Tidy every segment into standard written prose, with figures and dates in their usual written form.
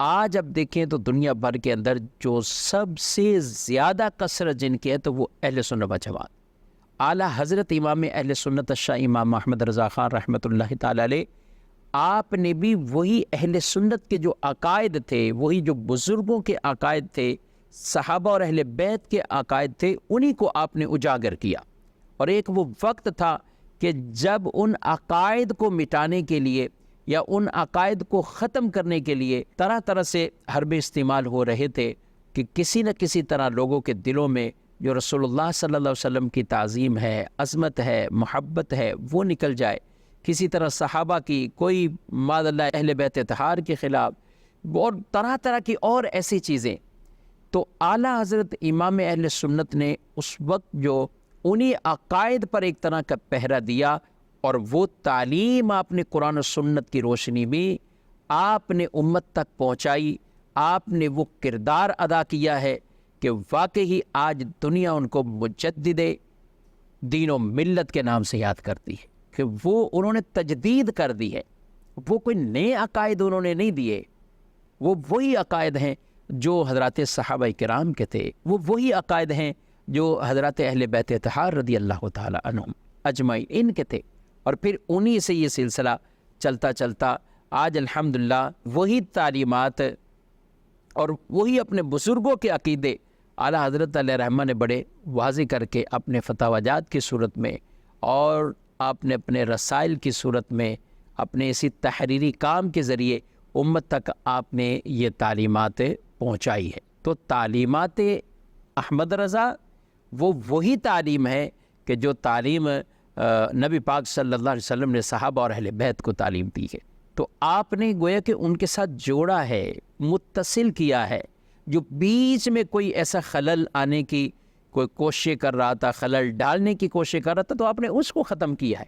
آج اب دیکھیں تو دنیا بھر کے اندر جو سب سے زیادہ کثرت جن کی ہے تو وہ اہل سنت و جماعت. اعلیٰ حضرت امام اہل سنت الشاہ امام محمد رضا خان رحمۃ اللہ تعالی علیہ، آپ نے بھی وہی اہل سنت کے جو عقائد تھے، وہی جو بزرگوں کے عقائد تھے، صحابہ اور اہل بیت کے عقائد تھے، انہی کو آپ نے اجاگر کیا. اور ایک وہ وقت تھا کہ جب ان عقائد کو مٹانے کے لیے یا ان عقائد کو ختم کرنے کے لیے طرح طرح سے حربے استعمال ہو رہے تھے کہ کسی نہ کسی طرح لوگوں کے دلوں میں جو رسول اللہ صلی اللہ علیہ وسلم کی تعظیم ہے، عظمت ہے، محبت ہے، وہ نکل جائے. کسی طرح صحابہ کی کوئی معاذ اللہ اہل بیت اطہار کے خلاف اور طرح طرح کی اور ایسی چیزیں. تو اعلیٰ حضرت امام اہل سنت نے اس وقت جو انہی عقائد پر ایک طرح کا پہرا دیا، اور وہ تعلیم آپ نے قرآن و سنت کی روشنی میں آپ نے امت تک پہنچائی. آپ نے وہ کردار ادا کیا ہے کہ واقعی آج دنیا ان کو مجدد دین و ملت کے نام سے یاد کرتی ہے کہ وہ انہوں نے تجدید کر دی ہے. وہ کوئی نئے عقائد انہوں نے نہیں دیے، وہ وہی عقائد ہیں جو حضرات صحابہ کرام کے تھے، وہ وہی عقائد ہیں جو حضرات اہل بیت اطہار رضی اللہ تعالی عنہم اجمعین ان کے تھے. اور پھر انہی سے یہ سلسلہ چلتا چلتا آج الحمدللہ وہی تعلیمات اور وہی اپنے بزرگوں کے عقیدے اعلیٰ حضرت علیہ رحمہ نے بڑے واضح کر کے اپنے فتاوی جات کی صورت میں اور آپ نے اپنے رسائل کی صورت میں اپنے اسی تحریری کام کے ذریعے امت تک آپ نے یہ تعلیمات پہنچائی ہے. تو تعلیمات احمد رضا وہ وہی تعلیم ہے کہ جو تعلیم نبی پاک صلی اللہ علیہ وسلم نے صحابہ اور اہل بیت کو تعلیم دی ہے. تو آپ نے گویا کہ ان کے ساتھ جوڑا ہے، متصل کیا ہے. جو بیچ میں کوئی ایسا خلل آنے کی کوئی کوشش کر رہا تھا، خلل ڈالنے کی کوشش کر رہا تھا، تو آپ نے اس کو ختم کیا ہے.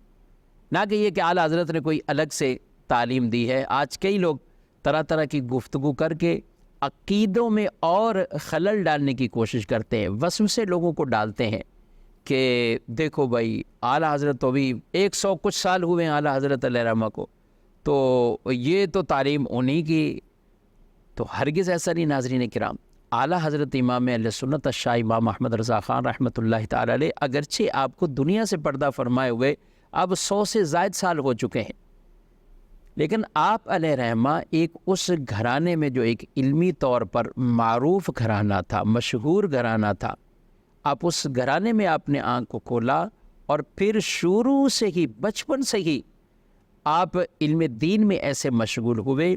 نہ کہ یہ کہ اعلیٰ حضرت نے کوئی الگ سے تعلیم دی ہے. آج کئی لوگ طرح طرح کی گفتگو کر کے عقیدوں میں اور خلل ڈالنے کی کوشش کرتے ہیں، وسوسے لوگوں کو ڈالتے ہیں کہ دیکھو بھائی اعلیٰ حضرت تو بھی 100 کچھ سال ہوئے ہیں اعلیٰ حضرت علیہ رحمہ کو، تو یہ تو تعلیم انہی کی. تو ہرگز ایسا نہیں ناظرین کرام. اعلیٰ حضرت امام اہل سنت الشاہ امام محمد رضا خان رحمۃ اللہ تعالی علیہ اگرچہ آپ کو دنیا سے پردہ فرمائے ہوئے اب 100 سے زائد سال ہو چکے ہیں، لیکن آپ علیہ رحمہ ایک اس گھرانے میں جو ایک علمی طور پر معروف گھرانہ تھا، مشہور گھرانہ تھا، آپ اس گھرانے میں آپ نے آنکھ کو کھولا اور پھر شروع سے ہی بچپن سے ہی آپ علم دین میں ایسے مشغول ہوئے.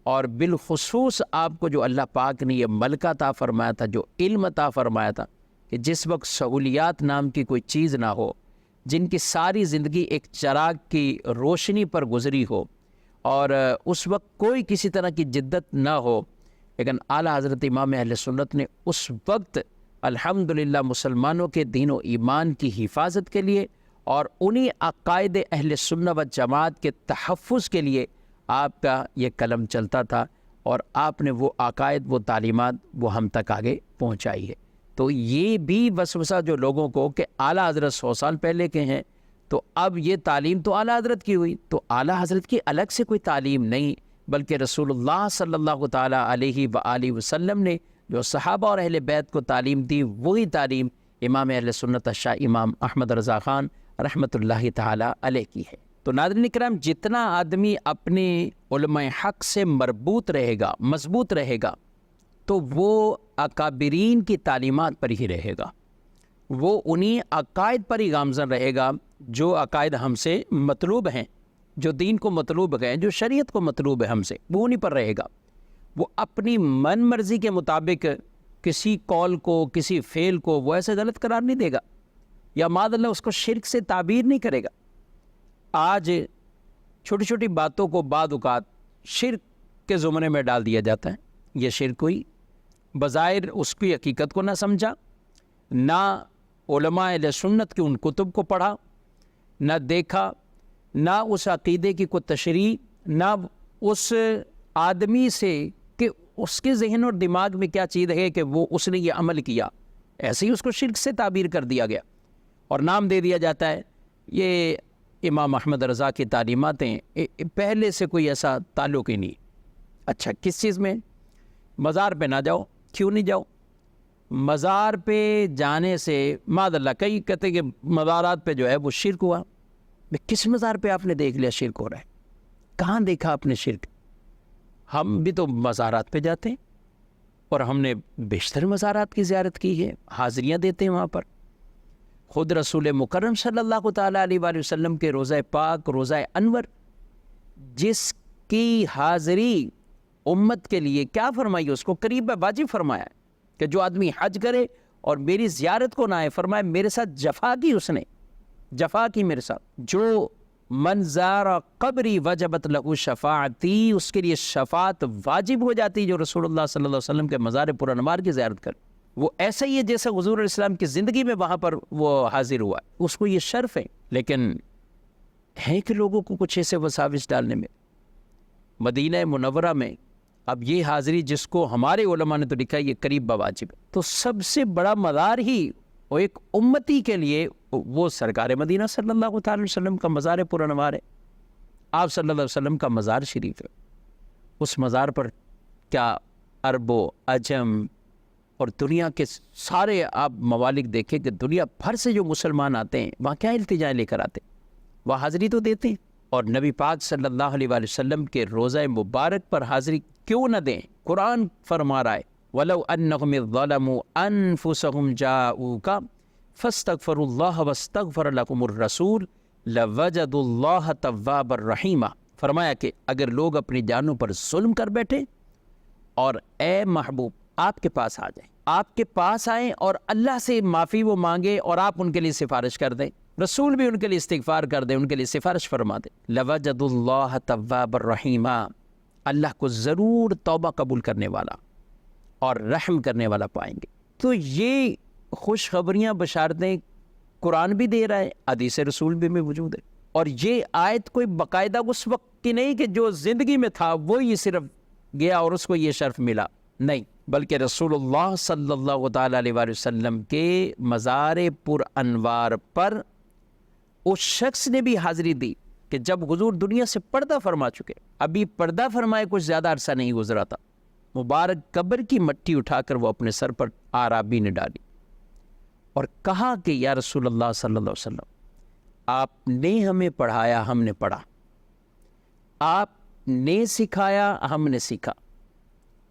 اور بالخصوص آپ کو جو اللہ پاک نے یہ ملکہ عطا فرمایا تھا، جو علم عطا فرمایا تھا کہ جس وقت سہولیات نام کی کوئی چیز نہ ہو، جن کی ساری زندگی ایک چراغ کی روشنی پر گزری ہو، اور اس وقت کوئی کسی طرح کی جدت نہ ہو، لیکن اعلیٰ حضرت امام اہل سنت نے اس وقت الحمدللہ مسلمانوں کے دین و ایمان کی حفاظت کے لیے اور انہی عقائد اہل سنت و جماعت کے تحفظ کے لیے آپ کا یہ قلم چلتا تھا، اور آپ نے وہ عقائد، وہ تعلیمات وہ ہم تک آگے پہنچائی ہے. تو یہ بھی وسوسہ جو لوگوں کو کہ اعلیٰ حضرت 100 سال پہلے کے ہیں تو اب یہ تعلیم تو اعلیٰ حضرت کی ہوئی، تو اعلیٰ حضرت کی الگ سے کوئی تعلیم نہیں، بلکہ رسول اللہ صلی اللہ تعالیٰ علیہ وآلہ وسلم نے جو صحابہ اور اہل بیت کو تعلیم دی، وہی تعلیم امام اہل سنت الشاہ امام احمد رضا خان رحمۃ اللہ تعالیٰ علیہ کی ہے. تو ناظرین کرام، جتنا آدمی اپنے علماء حق سے مربوط رہے گا، مضبوط رہے گا، تو وہ اکابرین کی تعلیمات پر ہی رہے گا، وہ انہی عقائد پر ہی گامزن رہے گا جو عقائد ہم سے مطلوب ہیں، جو دین کو مطلوب ہیں، جو شریعت کو مطلوب ہے ہم سے، وہ انہی پر رہے گا. وہ اپنی من مرضی کے مطابق کسی قول کو، کسی فعل کو وہ ایسے غلط قرار نہیں دے گا، یا معاذ اللہ اس کو شرک سے تعبیر نہیں کرے گا. آج چھوٹی چھوٹی باتوں کو بعض اوقات شرک کے زمرے میں ڈال دیا جاتا ہے. یہ شرک ہوئی، بظاہر اس کی حقیقت کو نہ سمجھا، نہ علماء اہل سنت کی ان کتب کو پڑھا، نہ دیکھا، نہ اس عقیدے کی کوئی تشریح، نہ اس آدمی سے کہ اس کے ذہن اور دماغ میں کیا چیز ہے کہ وہ اس نے یہ عمل کیا، ایسے ہی اس کو شرک سے تعبیر کر دیا گیا اور نام دے دیا جاتا ہے یہ امام احمد رضا کی تعلیمات ہیں. پہلے سے کوئی ایسا تعلق ہی نہیں. اچھا، کس چیز میں؟ مزار پہ نہ جاؤ. کیوں نہیں جاؤ؟ مزار پہ جانے سے معاذ اللہ کئی کہتے ہیں کہ مزارات پہ جو ہے وہ شرک ہوا. کس مزار پہ آپ نے دیکھ لیا شرک ہو رہا ہے؟ کہاں دیکھا آپ نے شرک؟ ہم بھی تو مزارات پہ جاتے ہیں اور ہم نے بیشتر مزارات کی زیارت کی ہے, حاضریاں دیتے ہیں وہاں پر. خود رسول مکرم صلی اللہ تعالیٰ علیہ وآلہ وسلم کے روضہ پاک, روضہ انور, جس کی حاضری امت کے لیے کیا فرمائی, اس کو قریب واجب فرمایا کہ جو آدمی حج کرے اور میری زیارت کو نہ آئے, فرمایا میرے ساتھ جفا کی, اس نے جفا کی میرے ساتھ. جو من زار قبری وجبت لہ شفاعتی, اس کے لیے شفاعت واجب ہو جاتی جو رسول اللہ صلی اللہ علیہ وسلم کے مزار پرانوار کی زیارت کرے. وہ ایسا ہی ہے جیسے حضور علیہ السلام کی زندگی میں وہاں پر وہ حاضر ہوا, اس کو یہ شرف ہے. لیکن ہے کہ لوگوں کو کچھ ایسے وساوس ڈالنے میں. مدینہ منورہ میں اب یہ حاضری جس کو ہمارے علماء نے تو لکھا ہے یہ قریب بواجب ہے, تو سب سے بڑا مزار ہی وہ ایک امتی کے لیے وہ سرکار مدینہ صلی اللہ تعالی وسلم کا مزار پرانوار ہے. آپ صلی اللہ علیہ وسلم کا مزار شریف ہے. اس مزار پر کیا عرب و عجم اور دنیا کے سارے آپ ممالک دیکھیں کہ دنیا بھر سے جو مسلمان آتے ہیں وہاں کیا التجائیں لے کر آتے ہیں, وہ حاضری تو دیتے ہیں. اور نبی پاک صلی اللہ علیہ وآلہ وسلم کے روضہ مبارک پر حاضری کیوں نہ دیں؟ قرآن فرما رہا ہے وَلَوْ أَنَّهُمْ إِذْ ظَلَمُوا أَنفُسَهُمْ جَاءُوكَ فَاسْتَغْفَرُوا اللَّهَ وَاسْتَغْفَرَ لَهُمُ الرَّسُولُ لَوَجَدُوا اللَّهَ تَوَّابًا رَحِيمًا. فرمایا کہ اگر لوگ اپنی جانوں پر ظلم کر بیٹھے اور اے محبوب آپ کے پاس آ جائیں, آپ کے پاس آئیں اور اللہ سے معافی وہ مانگے اور آپ ان کے لیے سفارش کر دیں, رسول بھی ان کے لیے استغفار کر دیں, ان کے لیے سفارش فرما دیں, لَوَجَدُوا اللَّهَ تَوَّابًا رَحِيمًا, اللہ کو ضرور توبہ قبول کرنے والا اور رحم کرنے والا پائیں گے. تو یہ خوشخبریاں بشارتیں قرآن بھی دے رہا ہے, حدیث رسول بھی میں موجود ہے. اور یہ آیت کوئی باقاعدہ اس وقت کی نہیں کہ جو زندگی میں تھا وہی صرف گیا اور اس کو یہ شرف ملا, نہیں, بلکہ رسول اللہ صلی اللہ تعالیٰ علیہ وآلہ وسلم کے مزار پر انوار پر اس شخص نے بھی حاضری دی کہ جب حضور دنیا سے پردہ فرما چکے, ابھی پردہ فرمائے کچھ زیادہ عرصہ نہیں گزرا تھا, مبارک قبر کی مٹی اٹھا کر وہ اپنے سر پر آرابی نے ڈالی اور کہا کہ یا رسول اللہ صلی اللہ علیہ وسلم, آپ نے ہمیں پڑھایا, ہم نے پڑھا, آپ نے سکھایا, ہم نے سیکھا.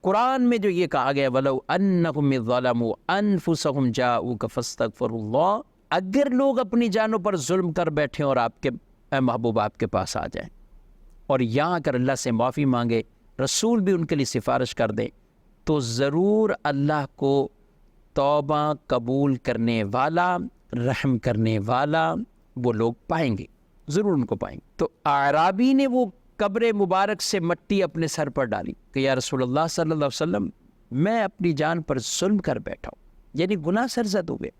قرآن میں جو یہ کہا گیا وَلَوْ أَنَّهُمْ إِذْ ظَلَمُوا أَنفُسَهُمْ جَاءُوكَ فَاسْتَغْفَرُوا اللَّهَ, اگر لوگ اپنی جانوں پر ظلم کر بیٹھیں اور آپ کے اے محبوب آپ کے پاس آ جائیں اور یہاں کر اللہ سے معافی مانگے, رسول بھی ان کے لیے سفارش کر دیں, تو ضرور اللہ کو توبہ قبول کرنے والا, رحم کرنے والا وہ لوگ پائیں گے, ضرور ان کو پائیں گے. تو اعرابی نے وہ قبر مبارک سے مٹی اپنے سر پر ڈالی کہ یا رسول اللہ صلی اللہ علیہ وسلم, میں اپنی جان پر ظلم کر بیٹھا ہوں, یعنی گناہ سرزد ہو گئے,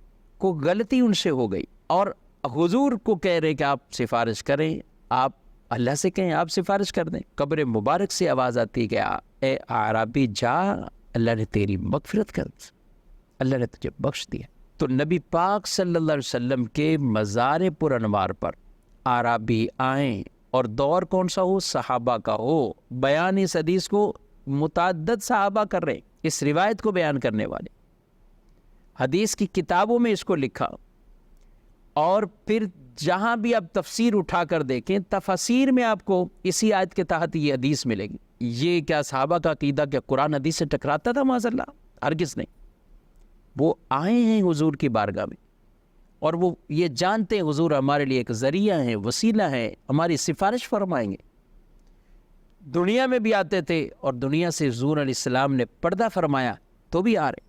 کو غلطی ان سے ہو گئی, اور حضور کو کہہ رہے کہ آپ سفارش کریں, آپ اللہ سے کہیں آپ سفارش کر دیں. قبر مبارک سے آواز آتی کہ اے اعرابی جا, اللہ نے تیری مغفرت کر دی, اللہ نے تجھے بخش دیا. تو نبی پاک صلی اللہ علیہ وسلم کے مزار پر انوار پر اعرابی آئیں, اور دور کون سا ہو, صحابہ کا ہو. بیان اس حدیث کو متعدد صحابہ کر رہے, اس روایت کو بیان کرنے والے, حدیث کی کتابوں میں اس کو لکھا. اور پھر جہاں بھی آپ تفسیر اٹھا کر دیکھیں, تفسیر میں آپ کو اسی آیت کے تحت یہ حدیث ملے گی. یہ کیا صحابہ کا عقیدہ کہ قرآن حدیث سے ٹکراتا تھا؟ معاذ اللہ, ہرگز نہیں. وہ آئے ہیں حضور کی بارگاہ میں اور وہ یہ جانتے ہیں حضور ہمارے لیے ایک ذریعہ ہیں, وسیلہ ہیں, ہماری سفارش فرمائیں گے. دنیا میں بھی آتے تھے اور دنیا سے حضور علیہ السلام نے پردہ فرمایا تو بھی آ رہے,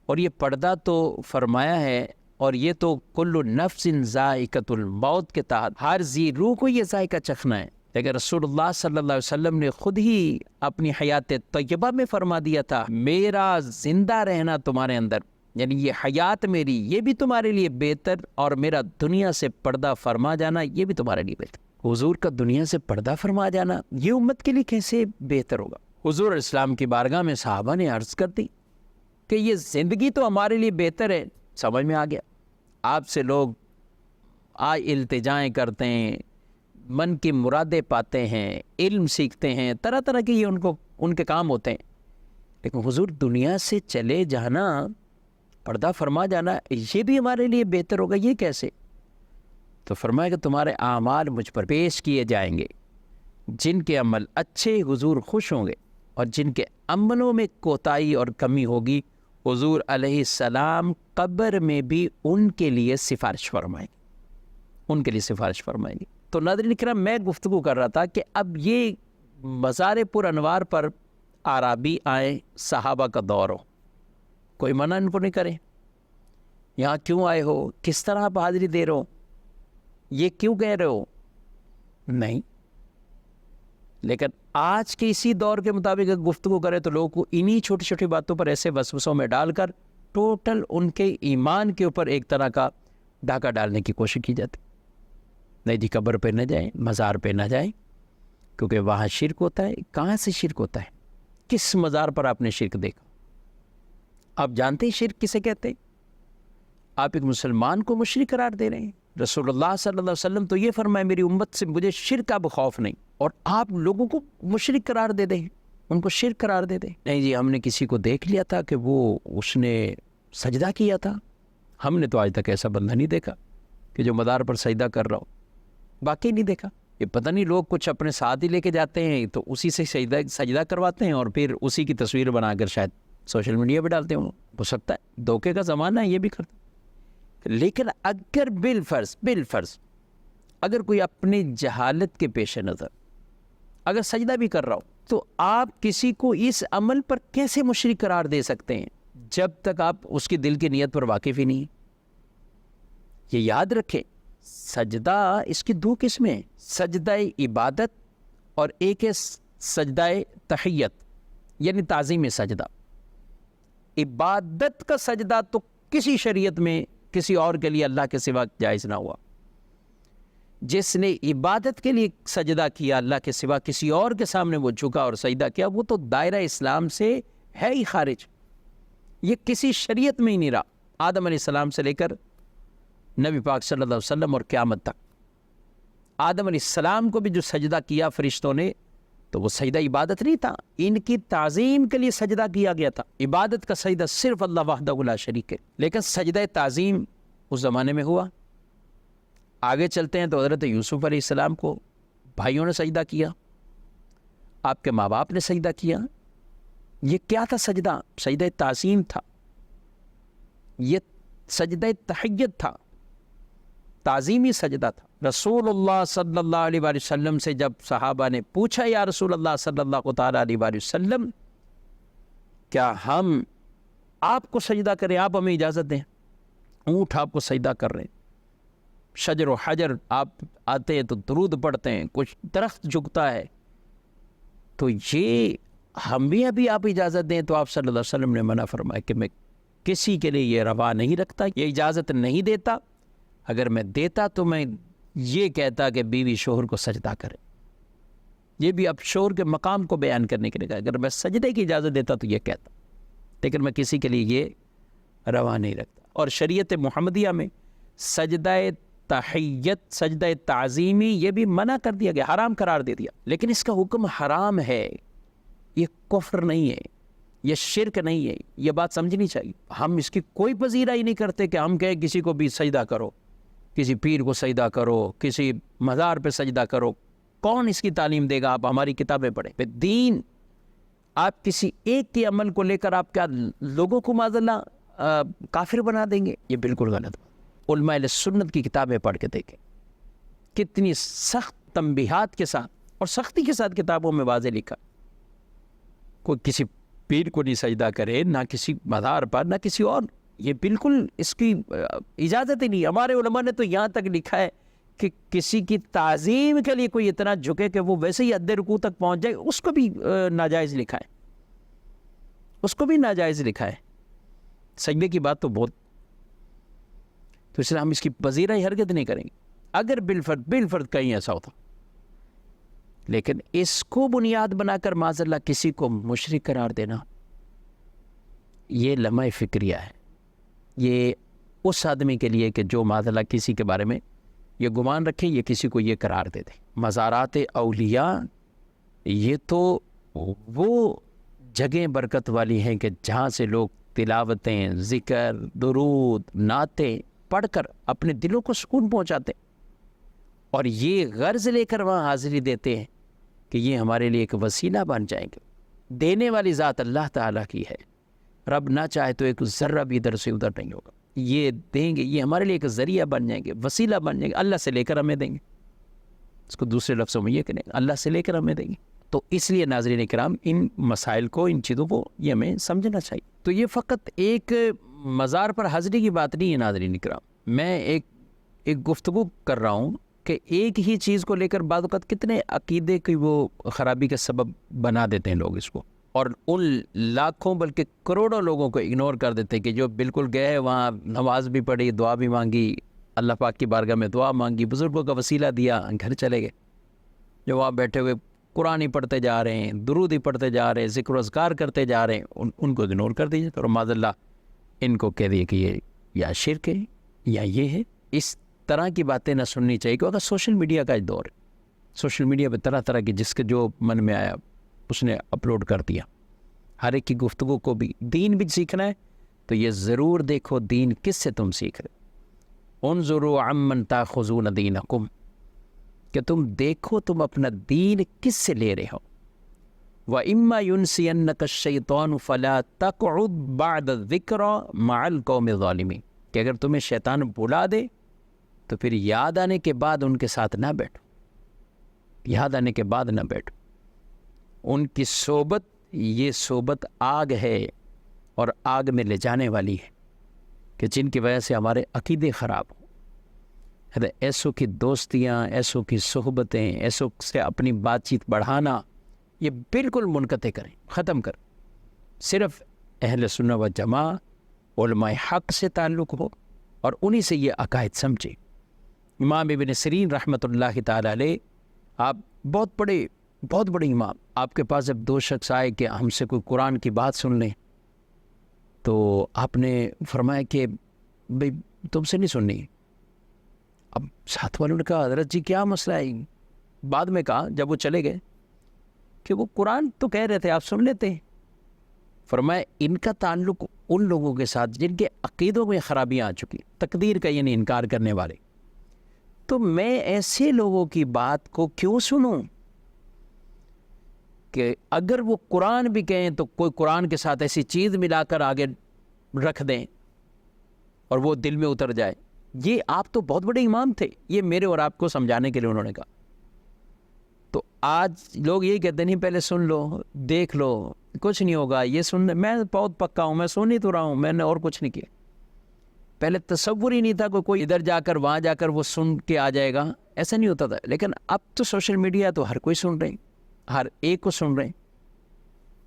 اور یہ پردہ تو فرمایا ہے, اور یہ تو کل نفس ذائقۃ الموت کے تحت ہر ذی روح کو یہ ذائقہ چکھنا ہے. لیکن رسول اللہ صلی اللہ علیہ وسلم نے خود ہی اپنی حیات طیبہ میں فرما دیا تھا, میرا زندہ رہنا تمہارے اندر, یعنی یہ حیات میری, یہ بھی تمہارے لیے بہتر, اور میرا دنیا سے پردہ فرما جانا یہ بھی تمہارے لیے بہتر. حضور کا دنیا سے پردہ فرما جانا یہ امت کے لیے کیسے بہتر ہوگا؟ حضور علیہ السلام کی بارگاہ میں صحابہ نے عرض کر دی کہ یہ زندگی تو ہمارے لیے بہتر ہے. سمجھ میں آ گیا. آپ سے لوگ التجائیں کرتے ہیں, من کی مرادیں پاتے ہیں, علم سیکھتے ہیں, طرح طرح کے یہ ان کے کام ہوتے ہیں. لیکن حضور دنیا سے چلے جانا، پردہ فرما جانا، یہ بھی ہمارے لیے بہتر ہوگا، یہ کیسے؟ تو فرمایا کہ تمہارے اعمال مجھ پر پیش کیے جائیں گے، جن کے عمل اچھے حضور خوش ہوں گے، اور جن کے عملوں میں کوتاہی اور کمی ہوگی حضور علیہ السلام قبر میں بھی ان کے لیے سفارش فرمائیں گے، ان کے لیے سفارش فرمائیں گے۔ تو ناظرین کرام، میں گفتگو کر رہا تھا کہ اب یہ مزار پر انوار پر اعرابی آئے، صحابہ کا دور ہو، کوئی منع ان کو نہیں کرے، یہاں کیوں آئے ہو، کس طرح آپ حاضری دے رہے ہو، یہ کیوں کہہ رہے ہو، نہیں۔ لیکن آج کے اسی دور کے مطابق اگر گفتگو کرے تو لوگوں کو انہی چھوٹی چھوٹی باتوں پر ایسے وسوسوں میں ڈال کر ٹوٹل ان کے ایمان کے اوپر ایک طرح کا ڈھاکہ ڈالنے کی کوشش کی جاتی۔ نہیں جی، قبر پہ نہ جائیں، مزار پہ نہ جائیں، کیونکہ وہاں شرک ہوتا ہے۔ کہاں سے شرک ہوتا ہے؟ کس مزار پر آپ نے شرک دیکھا؟ آپ جانتے ہیں شرک کسے کہتے ہیں؟ آپ ایک مسلمان کو مشرک قرار دے رہے ہیں۔ رسول اللہ صلی اللہ علیہ وسلم تو یہ فرمائے میری امت سے مجھے شرک کا خوف نہیں، اور آپ لوگوں کو مشرک قرار دے دیں، ان کو شرک قرار دے دیں۔ نہیں جی، ہم نے کسی کو دیکھ لیا تھا کہ اس نے سجدہ کیا تھا، ہم نے تو آج تک ایسا بندہ نہیں دیکھا کہ جو مزار پر سجدہ کر رہا ہو، واقعی نہیں دیکھا۔ یہ پتہ نہیں لوگ کچھ اپنے ساتھ ہی لے کے جاتے ہیں تو اسی سے سجدہ کرواتے ہیں، اور پھر اسی کی تصویر بنا کر شاید سوشل میڈیا پہ ڈالتے ہوں، ہو سکتا ہے دھوکے کا زمانہ ہے، یہ بھی کرتے۔ لیکن اگر بالفرض اگر کوئی اپنی جہالت کے پیش نظر اگر سجدہ بھی کر رہا ہو، تو آپ کسی کو اس عمل پر کیسے مشرک قرار دے سکتے ہیں جب تک آپ اس کی دل کی نیت پر واقف ہی نہیں ہیں؟ یہ یاد رکھیں، سجدہ اس کی دو قسمیں ہیں، سجدہ عبادت اور ایک ہے سجدہ تحیت، یعنی تعظیم سجدہ۔ عبادت کا سجدہ تو کسی شریعت میں کسی اور کے لیے اللہ کے سوا جائز نہ ہوا۔ جس نے عبادت کے لیے سجدہ کیا اللہ کے سوا کسی اور کے سامنے وہ جھکا اور سجدہ کیا، وہ تو دائرہ اسلام سے ہے ہی خارج، یہ کسی شریعت میں ہی نہیں رہا، آدم علیہ السلام سے لے کر نبی پاک صلی اللہ علیہ وسلم اور قیامت تک۔ آدم علیہ السلام کو بھی جو سجدہ کیا فرشتوں نے، تو وہ سجدہ عبادت نہیں تھا، ان کی تعظیم کے لیے سجدہ کیا گیا تھا۔ عبادت کا سجدہ صرف اللہ وحدہ لا شریک ہے، لیکن سجدہ تعظیم اس زمانے میں ہوا۔ آگے چلتے ہیں تو حضرت یوسف علیہ السلام کو بھائیوں نے سجدہ کیا، آپ کے ماں باپ نے سجدہ کیا۔ یہ کیا تھا سجدہ؟ سجدہ تعظیم تھا، یہ سجدہ تحیت تھا، تعظیمی سجدہ تھا۔ رسول اللہ صلی اللہ علیہ وآلہ وسلم سے جب صحابہ نے پوچھا یا رسول اللہ صلی اللہ تعالیٰ علیہ وآلہ وسلم، کیا ہم آپ کو سجدہ کریں، آپ ہمیں اجازت دیں؟ اونٹ آپ کو سجدہ کر رہے ہیں، شجر و حجر آپ آتے ہیں تو درود پڑھتے ہیں، کچھ درخت جھکتا ہے، تو یہ ہم بھی ابھی آپ اجازت دیں؟ تو آپ صلی اللہ علیہ وسلم نے منع فرمایا کہ میں کسی کے لیے یہ روا نہیں رکھتا، یہ اجازت نہیں دیتا۔ اگر میں دیتا تو میں یہ کہتا کہ بیوی شوہر کو سجدہ کرے، یہ بھی اب شوہر کے مقام کو بیان کرنے کے لیے کہا، اگر میں سجدے کی اجازت دیتا تو یہ کہتا، لیکن میں کسی کے لیے یہ روا نہیں رکھتا۔ اور شریعت محمدیہ میں سجدہ تحیت، سجدہ تعظیمی، یہ بھی منع کر دیا گیا، حرام قرار دے دیا، لیکن اس کا حکم حرام ہے، یہ کفر نہیں ہے، یہ شرک نہیں ہے، یہ بات سمجھنی چاہیے۔ ہم اس کی کوئی پذیرائی ہی نہیں کرتے کہ ہم کہیں کسی کو بھی سجدہ کرو، کسی پیر کو سجدہ کرو، کسی مزار پہ سجدہ کرو۔ کون اس کی تعلیم دے گا؟ آپ ہماری کتابیں پڑھیں۔ دین آپ کسی ایک کے عمل کو لے کر آپ کیا لوگوں کو معاذ اللہ کافر بنا دیں گے؟ یہ بالکل غلط بات۔ علماء اہل سنت کی کتابیں پڑھ کے دیکھیں، کتنی سخت تنبیہات کے ساتھ اور سختی کے ساتھ کتابوں میں واضح لکھا، کوئی کسی پیر کو نہیں سجدہ کرے، نہ کسی مزار پر، نہ کسی اور، یہ بالکل اس کی اجازت ہی نہیں۔ ہمارے علماء نے تو یہاں تک لکھا ہے کہ کسی کی تعظیم کے لیے کوئی اتنا جھکے کہ وہ ویسے ہی حد رکوع تک پہنچ جائے، اس کو بھی ناجائز لکھا ہے، اس کو بھی ناجائز لکھا ہے۔ سجدے کی بات تو بہت، تو اس لیے ہم اس کی پذیرائی ہرگز نہیں کریں گے اگر بالفرد کہیں ایسا ہوتا، لیکن اس کو بنیاد بنا کر معاذ اللہ کسی کو مشرک قرار دینا، یہ لمحہ فکریہ ہے۔ یہ اس آدمی کے لیے کہ جو معاذ اللہ کسی کے بارے میں یہ گمان رکھے، یہ کسی کو یہ قرار دے دے۔ مزارات اولیاء یہ تو وہ جگہیں برکت والی ہیں کہ جہاں سے لوگ تلاوتیں، ذکر، درود، نعتیں پڑھ کر اپنے دلوں کو سکون پہنچاتے ہیں، اور یہ غرض لے کر وہاں حاضری دیتے ہیں کہ یہ ہمارے لیے ایک وسیلہ بن جائیں گے۔ دینے والی ذات اللہ تعالیٰ کی ہے، رب نہ چاہے تو ایک ذرہ بھی ادھر سے ادھر نہیں ہوگا، یہ دیں گے، یہ ہمارے لیے ایک ذریعہ بن جائیں گے، وسیلہ بن جائیں گے، اللہ سے لے کر ہمیں دیں گے۔ اس کو دوسرے لفظوں میں یہ کریں، اللہ سے لے کر ہمیں دیں گے۔ تو اس لیے ناظرین کرام ان مسائل کو، ان چیزوں کو یہ ہمیں سمجھنا چاہیے۔ تو یہ فقط ایک مزار پر حاضری کی بات نہیں ہے ناظرین کرام، میں ایک گفتگو کر رہا ہوں کہ ایک ہی چیز کو لے کر بعض اوقات کتنے عقیدے کی وہ خرابی کا سبب بنا دیتے ہیں لوگ اس کو، اور ان لاکھوں بلکہ کروڑوں لوگوں کو اگنور کر دیتے ہیں کہ جو بالکل گئے وہاں نماز بھی پڑھی، دعا بھی مانگی، اللہ پاک کی بارگاہ میں دعا مانگی، بزرگوں کا وسیلہ دیا، گھر چلے گئے۔ جو وہاں بیٹھے ہوئے قرآن ہی پڑھتے جا رہے ہیں، درود ہی پڑھتے جا رہے ہیں، ذکر و اذکار کرتے جا رہے ہیں، ان کو اگنور کر دیجیے اور معاذ اللہ ان کو کہہ دیے کہ یہ یا شرک ہے یا یہ ہے۔ اس طرح کی باتیں نہ سننی چاہیے، کیونکہ سوشل میڈیا کا دور ہے، سوشل میڈیا پہ طرح طرح کی جس کے جو من میں آیا اس نے اپلوڈ کر دیا۔ ہر ایک کی گفتگو کو بھی دین بھی سیکھنا ہے تو یہ ضرور دیکھو دین کس سے تم سیکھ رہے۔ انظروا عمن تاخذون دینکم، کہ تم دیکھو تم اپنا دین کس سے لے رہے ہو۔ وَإِمَّا يُنْسِيَنَّكَ الشَّيْطَانُ فَلَا تَقْعُدْ بَعْدَ الذِّكْرَى مَعَ الْقَوْمِ الظَّالِمِينَ، کہ اگر تمہیں شیطان بلا دے تو پھر یاد آنے کے بعد ان کے ساتھ نہ بیٹھو، یاد آنے کے بعد نہ بیٹھو۔ ان کی صحبت، یہ صحبت آگ ہے اور آگ میں لے جانے والی ہے، کہ جن کی وجہ سے ہمارے عقیدے خراب ہوں۔ ایسوں کی دوستیاں، ایسوں کی صحبتیں، ایسوں سے اپنی بات چیت بڑھانا، یہ بالکل منقطع کریں، ختم کریں۔ صرف اہل سنت و جماعت، علماء حق سے تعلق ہو اور انہی سے یہ عقائد سمجھے۔ امام ابن سیرین رحمۃ اللہ تعالی علیہ، آپ بہت بڑے امام، آپ کے پاس جب دو شخص آئے کہ ہم سے کوئی قرآن کی بات سن لیں، تو آپ نے فرمایا کہ بھئی تم سے نہیں سننی۔ اب ساتھ والوں نے کہا حضرت جی کیا مسئلہ ہے؟ بعد میں کہا جب وہ چلے گئے کہ وہ قرآن تو کہہ رہے تھے، آپ سن لیتے ہیں۔ فرمایا ان کا تعلق ان لوگوں کے ساتھ جن کے عقیدوں میں خرابیاں آ چکی، تقدیر کا یعنی انکار کرنے والے، تو میں ایسے لوگوں کی بات کو کیوں سنوں کہ اگر وہ قرآن بھی کہیں تو کوئی قرآن کے ساتھ ایسی چیز ملا کر آگے رکھ دیں اور وہ دل میں اتر جائے۔ یہ آپ تو بہت بڑے امام تھے، یہ میرے اور آپ کو سمجھانے کے لیے انہوں نے کہا۔ تو آج لوگ یہی کہتے نہیں پہلے سن لو، دیکھ لو، کچھ نہیں ہوگا، یہ سن، میں بہت پکا ہوں، میں سن ہی تو رہا ہوں، میں نے اور کچھ نہیں کیا۔ پہلے تصور ہی نہیں تھا کوئی ادھر جا کر وہاں جا کر وہ سن کے آ جائے گا، ایسا نہیں ہوتا تھا۔ لیکن اب تو سوشل میڈیا تو ہر کوئی سن رہے ہیں، ہر ایک کو سن رہے ہیں۔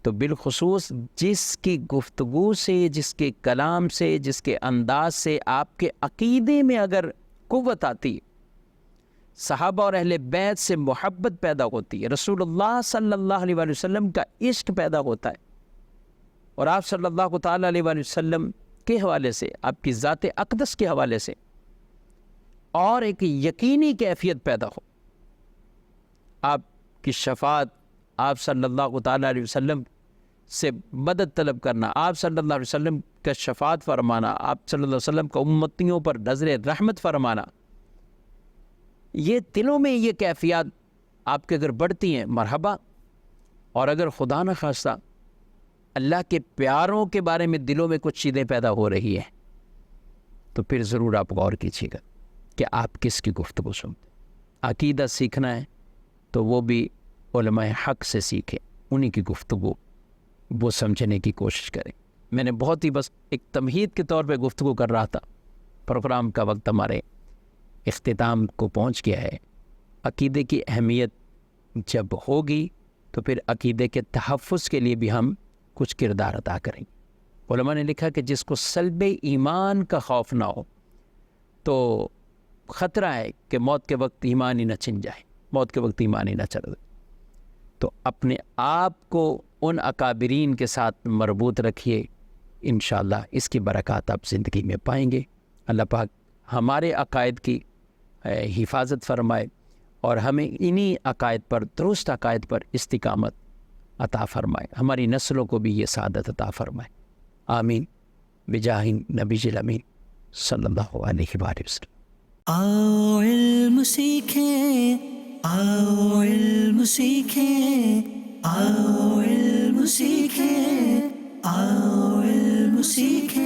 تو بالخصوص جس کی گفتگو سے، جس کے کلام سے، جس کے انداز سے آپ کے عقیدے میں اگر قوت آتی ہے، صحابہ اور اہل بیت سے محبت پیدا ہوتی ہے، رسول اللہ صلی اللہ علیہ وآلہ وسلم کا عشق پیدا ہوتا ہے، اور آپ صلی اللہ تعالیٰ علیہ وآلہ وسلم کے حوالے سے، آپ کی ذات اقدس کے حوالے سے اور ایک یقینی کیفیت پیدا ہو، آپ کی شفاعت، آپ صلی اللہ تعالیٰ علیہ وسلم سے مدد طلب کرنا، آپ صلی اللہ علیہ وسلم کا شفاعت فرمانا، آپ صلی اللہ علیہ وسلم کا امتیوں پر نظر رحمت فرمانا، یہ دلوں میں یہ کیفیات آپ کے اگر بڑھتی ہیں مرحبا، اور اگر خدا نہ خواستہ اللہ کے پیاروں کے بارے میں دلوں میں کچھ چیزیں پیدا ہو رہی ہیں، تو پھر ضرور آپ غور کیجیے گا کہ آپ کس کی گفتگو سنتے۔ عقیدہ سیکھنا ہے تو وہ بھی علماء حق سے سیکھیں، انہی کی گفتگو وہ سمجھنے کی کوشش کریں۔ میں نے بہت ہی بس ایک تمہید کے طور پہ گفتگو کر رہا تھا، پروگرام کا وقت ہمارے اختتام کو پہنچ گیا ہے۔ عقیدے کی اہمیت جب ہوگی تو پھر عقیدے کے تحفظ کے لیے بھی ہم کچھ کردار ادا کریں۔ علماء نے لکھا کہ جس کو سلب ایمان کا خوف نہ ہو تو خطرہ ہے کہ موت کے وقت ایمان ہی نہ چھن جائے، موت کے وقت ایمان ہی نہ چڑھ جائے۔ تو اپنے آپ کو ان اکابرین کے ساتھ مربوط رکھیے، انشاءاللہ اس کی برکات آپ زندگی میں پائیں گے۔ اللہ پاک ہمارے عقائد کی حفاظت فرمائے اور ہمیں انہی عقائد پر، درست عقائد پر استقامت عطا فرمائے، ہماری نسلوں کو بھی یہ سعادت عطا فرمائے، آمین بجاہ نبی الامین صلی اللہ علیہ وآلہ وسلم۔ آؤ علم سیکھیں، آؤ علم سیکھیں، آؤ علم سیکھیں، آؤ علم سیکھیں۔